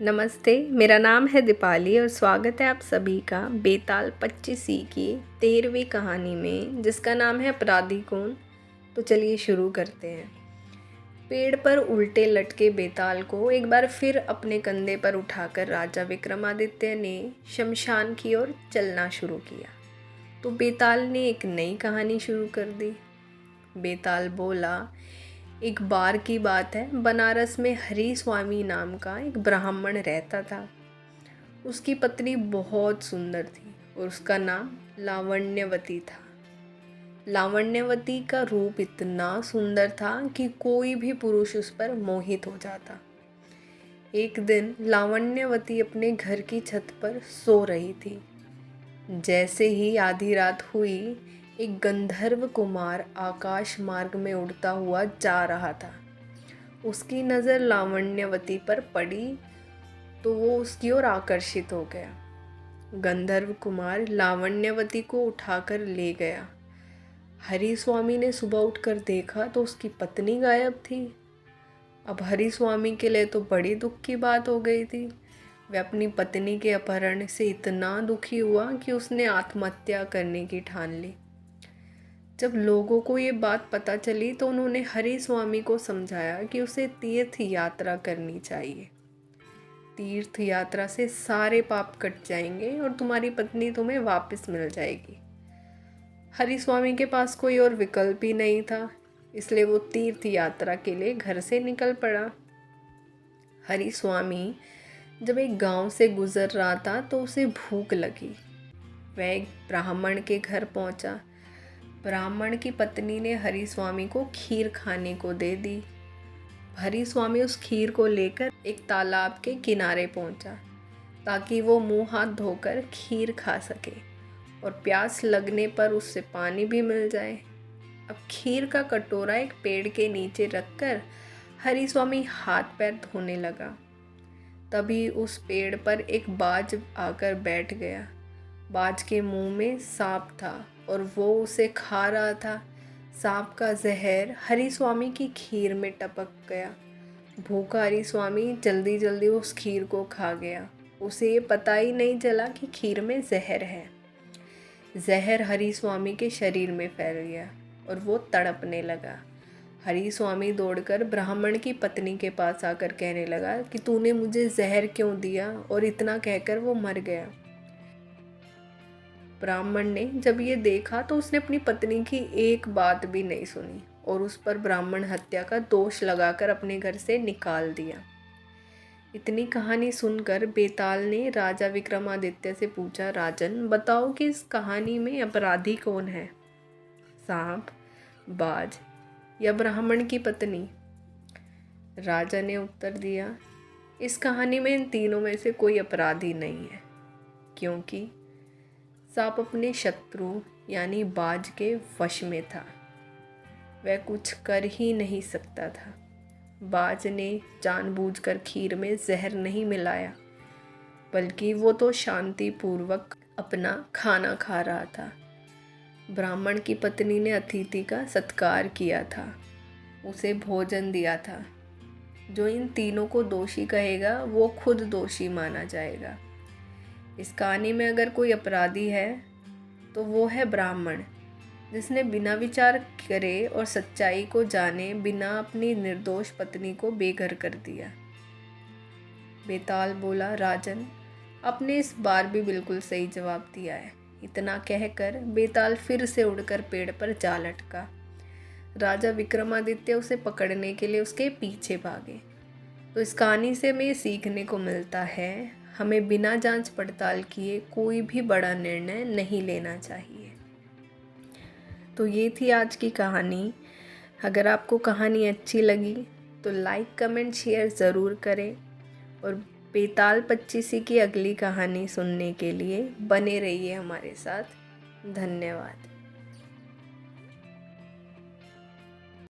नमस्ते, मेरा नाम है दीपाली और स्वागत है आप सभी का बेताल 25C की 13वीं कहानी में, जिसका नाम है अपराधी कौन। तो चलिए शुरू करते हैं। पेड़ पर उल्टे लटके बेताल को एक बार फिर अपने कंधे पर उठाकर राजा विक्रमादित्य ने शमशान की ओर चलना शुरू किया। तो बेताल ने एक नई कहानी शुरू कर दी। बेताल बोला, एक बार की बात है, बनारस में हरि स्वामी नाम का एक ब्राह्मण रहता था। उसकी पत्नी बहुत सुंदर थी और उसका नाम लावण्यवती था। लावण्यवती का रूप इतना सुंदर था कि कोई भी पुरुष उस पर मोहित हो जाता। एक दिन लावण्यवती अपने घर की छत पर सो रही थी। जैसे ही आधी रात हुई, एक गंधर्व कुमार आकाश मार्ग में उड़ता हुआ जा रहा था। उसकी नज़र लावण्यवती पर पड़ी तो वो उसकी ओर आकर्षित हो गया। गंधर्व कुमार लावण्यवती को उठाकर ले गया। हरि स्वामी ने सुबह उठकर देखा तो उसकी पत्नी गायब थी। अब हरि स्वामी के लिए तो बड़ी दुख की बात हो गई थी। वह अपनी पत्नी के अपहरण से इतना दुखी हुआ कि उसने आत्महत्या करने की ठान ली। जब लोगों को ये बात पता चली तो उन्होंने हरि स्वामी को समझाया कि उसे तीर्थ यात्रा करनी चाहिए। तीर्थ यात्रा से सारे पाप कट जाएंगे और तुम्हारी पत्नी तुम्हें वापस मिल जाएगी। हरि स्वामी के पास कोई और विकल्प ही नहीं था, इसलिए वो तीर्थ यात्रा के लिए घर से निकल पड़ा। हरि स्वामी जब एक गांव से गुजर रहा था तो उसे भूख लगी। वह एक ब्राह्मण के घर पहुंचा। ब्राह्मण की पत्नी ने हरि स्वामी को खीर खाने को दे दी। हरि स्वामी उस खीर को लेकर एक तालाब के किनारे पहुंचा ताकि वो मुंह हाथ धोकर खीर खा सके और प्यास लगने पर उससे पानी भी मिल जाए। अब खीर का कटोरा एक पेड़ के नीचे रखकर हरि स्वामी हाथ पैर धोने लगा। तभी उस पेड़ पर एक बाज आकर बैठ गया। बाज के मुंह में सांप था और वो उसे खा रहा था। सांप का जहर हरि स्वामी की खीर में टपक गया। भूखा हरि स्वामी जल्दी जल्दी उस खीर को खा गया। उसे ये पता ही नहीं चला कि खीर में जहर है। जहर हरि स्वामी के शरीर में फैल गया और वो तड़पने लगा। हरि स्वामी दौड़कर ब्राह्मण की पत्नी के पास आकर कहने लगा कि तूने मुझे जहर क्यों दिया, और इतना कहकर वो मर गया। ब्राह्मण ने जब ये देखा तो उसने अपनी पत्नी की एक बात भी नहीं सुनी और उस पर ब्राह्मण हत्या का दोष लगाकर अपने घर से निकाल दिया। इतनी कहानी सुनकर बेताल ने राजा विक्रमादित्य से पूछा, राजन बताओ कि इस कहानी में अपराधी कौन है, सांप, बाज या ब्राह्मण की पत्नी? राजा ने उत्तर दिया, इस कहानी में इन तीनों में से कोई अपराधी नहीं है, क्योंकि सांप अपने शत्रु यानी बाज के वश में था। वह कुछ कर ही नहीं सकता था। बाज ने जानबूझकर खीर में जहर नहीं मिलाया, बल्कि वो तो शांतिपूर्वक अपना खाना खा रहा था। ब्राह्मण की पत्नी ने अतिथि का सत्कार किया था, उसे भोजन दिया था। जो इन तीनों को दोषी कहेगा वो खुद दोषी माना जाएगा। इस कहानी में अगर कोई अपराधी है तो वो है ब्राह्मण, जिसने बिना विचार करे और सच्चाई को जाने बिना अपनी निर्दोष पत्नी को बेघर कर दिया। बेताल बोला, राजन आपने इस बार भी बिल्कुल सही जवाब दिया है। इतना कहकर बेताल फिर से उड़कर पेड़ पर जा लटका। राजा विक्रमादित्य उसे पकड़ने के लिए उसके पीछे भागे। तो इस कहानी से हमें सीखने को मिलता है, हमें बिना जांच पड़ताल किए कोई भी बड़ा निर्णय नहीं लेना चाहिए। तो ये थी आज की कहानी। अगर आपको कहानी अच्छी लगी तो लाइक कमेंट शेयर ज़रूर करें और बेताल 25C की अगली कहानी सुनने के लिए बने रहिए हमारे साथ। धन्यवाद।